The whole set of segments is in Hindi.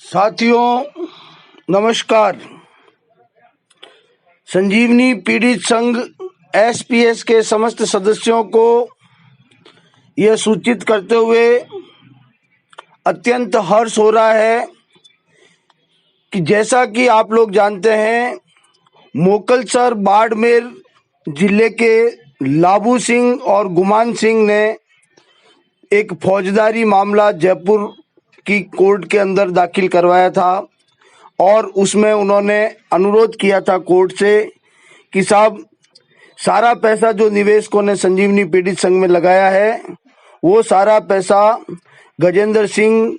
साथियों नमस्कार। संजीवनी पीड़ित संघ एसपीएस के समस्त सदस्यों को यह सूचित करते हुए अत्यंत हर्ष हो रहा है कि जैसा कि आप लोग जानते हैं, मोकलसर बाड़मेर जिले के लाबू सिंह और गुमान सिंह ने एक फौजदारी मामला जयपुर की कोर्ट के अंदर दाखिल करवाया था और उसमें उन्होंने अनुरोध किया था कोर्ट से कि साहब, सारा पैसा जो निवेशकों ने संजीवनी पीड़ित संघ में लगाया है वो सारा पैसा गजेंद्र सिंह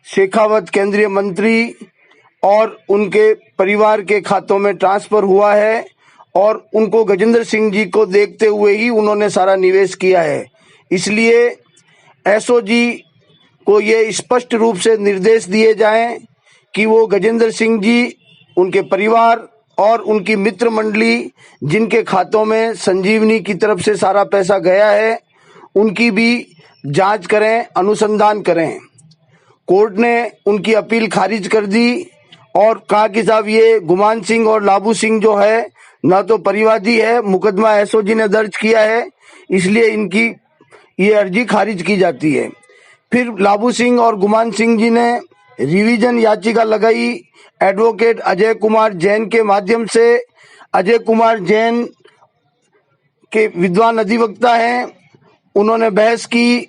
शेखावत केंद्रीय मंत्री और उनके परिवार के खातों में ट्रांसफर हुआ है और उनको गजेंद्र सिंह जी को देखते हुए ही उन्होंने सारा निवेश किया है। इसलिए एसओजी को ये स्पष्ट रूप से निर्देश दिए जाएं कि वो गजेंद्र सिंह जी, उनके परिवार और उनकी मित्र मंडली जिनके खातों में संजीवनी की तरफ से सारा पैसा गया है, उनकी भी जांच करें, अनुसंधान करें। कोर्ट ने उनकी अपील खारिज कर दी और कहा कि साहब, ये गुमान सिंह और लाबू सिंह जो है ना तो परिवादी है, मुकदमा एसओजी ने दर्ज किया है, इसलिए इनकी ये अर्जी खारिज की जाती है। फिर लाबू सिंह और गुमान सिंह जी ने रिवीजन याचिका लगाई एडवोकेट अजय कुमार जैन के माध्यम से। अजय कुमार जैन के विद्वान अधिवक्ता हैं, उन्होंने बहस की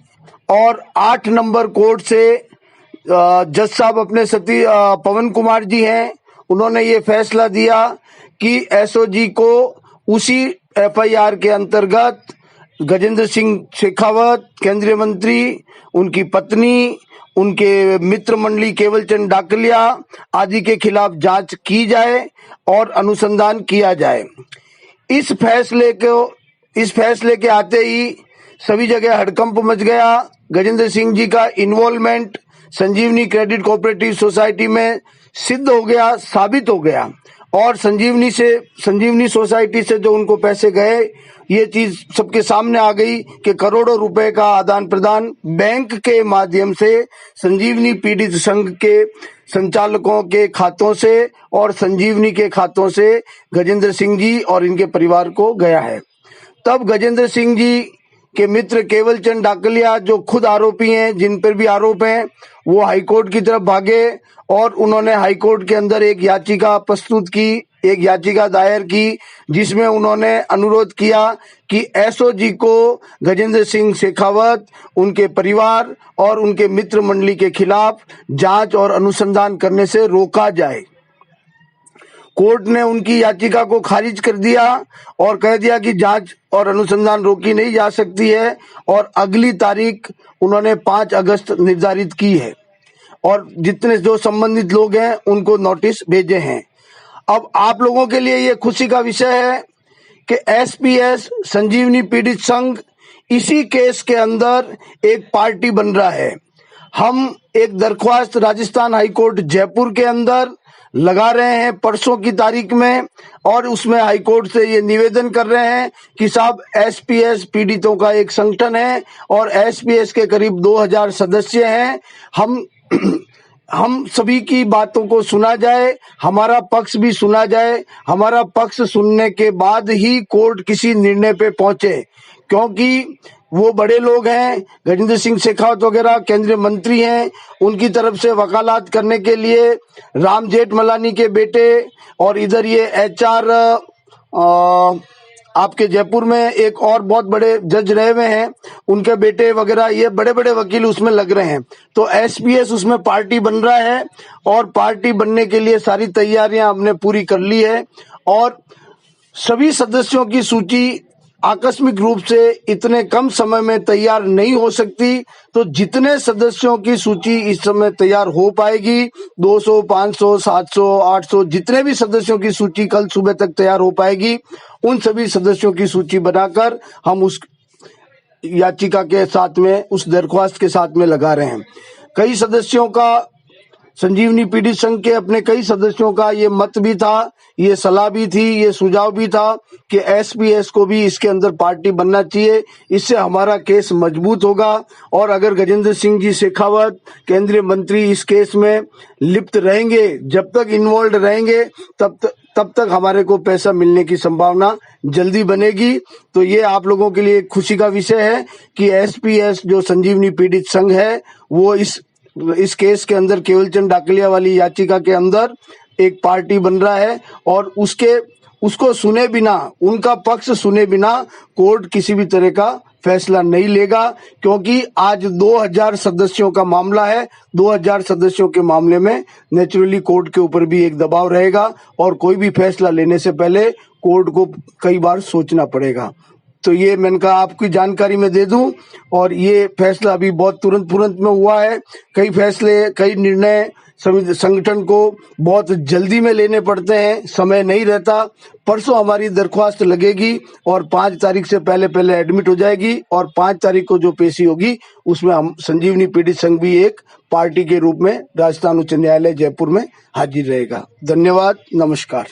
और 8 नंबर कोर्ट से जज साहब अपने सती पवन कुमार जी हैं, उन्होंने ये फैसला दिया कि एसओजी को उसी एफआईआर के अंतर्गत गजेंद्र सिंह शेखावत केंद्रीय मंत्री, उनकी पत्नी, उनके मित्र मंडली केवल चंद डाकलिया आदि के खिलाफ जांच की जाए और अनुसंधान किया जाए। इस फैसले के आते ही सभी जगह हड़कंप मच गया। गजेंद्र सिंह जी का इन्वॉल्वमेंट संजीवनी क्रेडिट कोऑपरेटिव सोसाइटी में सिद्ध हो गया, साबित हो गया और संजीवनी सोसाइटी से जो उनको पैसे गए, ये चीज सबके सामने आ गई कि करोड़ों रुपए का आदान प्रदान बैंक के माध्यम से संजीवनी पीड़ित संघ के संचालकों के खातों से और संजीवनी के खातों से गजेंद्र सिंह जी और इनके परिवार को गया है। तब गजेंद्र सिंह जी के मित्र केवल चंद डाकलिया, जो खुद आरोपी हैं, जिन पर भी आरोप हैं, वो हाईकोर्ट की तरफ भागे और उन्होंने हाईकोर्ट के अंदर एक याचिका दायर की जिसमें उन्होंने अनुरोध किया कि एसओजी को गजेंद्र सिंह शेखावत, उनके परिवार और उनके मित्र मंडली के खिलाफ जांच और अनुसंधान करने से रोका जाए। कोर्ट ने उनकी याचिका को खारिज कर दिया और कह दिया कि जांच और अनुसंधान रोकी नहीं जा सकती है और अगली तारीख उन्होंने 5 अगस्त निर्धारित की है और जितने जो संबंधित लोग हैं उनको नोटिस भेजे हैं। अब आप लोगों के लिए ये खुशी का विषय है कि एसपीएस संजीवनी पीड़ित संघ इसी केस के अंदर एक पार्टी बन रहा है। हम एक दरख्वास्त राजस्थान हाईकोर्ट जयपुर के अंदर लगा रहे हैं परसों की तारीख में और उसमें हाईकोर्ट से ये निवेदन कर रहे हैं कि साहब, एसपीएस पीड़ितों का एक संगठन है और एसपीएस के करीब 2000 सदस्य हैं। हम सभी की बातों को सुना जाए, हमारा पक्ष भी सुना जाए। हमारा पक्ष सुनने के बाद ही कोर्ट किसी निर्णय पे पहुंचे, क्योंकि वो बड़े लोग हैं, गजेंद्र सिंह शेखावत वगैरह केंद्रीय मंत्री हैं, उनकी तरफ से वकालत करने के लिए राम जेठमलानी के बेटे और इधर ये एचआर आपके जयपुर में एक और बहुत बड़े जज रहे हुए हैं, उनके बेटे वगैरह, ये बड़े बड़े वकील उसमें लग रहे हैं। तो एसपीएस उसमें पार्टी बन रहा है और पार्टी बनने के लिए सारी तैयारियां हमने पूरी कर ली है और सभी सदस्यों की सूची आकस्मिक रूप से इतने कम समय में तैयार नहीं हो सकती। तो जितने सदस्यों की सूची इस समय तैयार हो पाएगी, 200, 500, 700, 800, जितने भी सदस्यों की सूची कल सुबह तक तैयार हो पाएगी, उन सभी सदस्यों की सूची बनाकर हम उस याचिका के साथ में, उस दरख्वास्त के साथ में लगा रहे हैं। कई सदस्यों का संजीवनी पीड़ित संघ के अपने कई सदस्यों का ये मत भी था, ये सलाह भी थी, ये सुझाव भी था कि एसपीएस को भी इसके अंदर पार्टी बनना चाहिए। इससे हमारा केस मजबूत होगा और अगर गजेंद्र सिंह जी शेखावत केंद्रीय मंत्री इस केस में लिप्त रहेंगे, जब तक इन्वॉल्व रहेंगे तब तक हमारे को पैसा मिलने की संभावना जल्दी बनेगी। तो ये आप लोगों के लिए खुशी का विषय है कि एसपीएस जो संजीवनी पीड़ित संघ है वो इस केस के अंदर केवल चंद डाकलिया वाली याचिका के अंदर एक पार्टी बन रहा है और उसको सुने बिना, उनका पक्ष सुने बिना कोर्ट किसी भी तरह का फैसला नहीं लेगा, क्योंकि आज 2000 सदस्यों का मामला है। 2000 सदस्यों के मामले में नेचुरली कोर्ट के ऊपर भी एक दबाव रहेगा और कोई भी फैसला लेने से पहले कोर्ट को कई बार सोचना पड़ेगा। तो ये मैंने कहा आपकी जानकारी में दे दूं। और ये फैसला अभी बहुत तुरंत में हुआ है। कई फैसले, कई निर्णय संगठन को बहुत जल्दी में लेने पड़ते हैं, समय नहीं रहता। परसों हमारी दरख्वास्त लगेगी और 5 तारीख से पहले एडमिट हो जाएगी और 5 तारीख को जो पेशी होगी उसमें हम संजीवनी पीड़ित संघ भी एक पार्टी के रूप में राजस्थान उच्च न्यायालय जयपुर में हाजिर रहेगा। धन्यवाद, नमस्कार।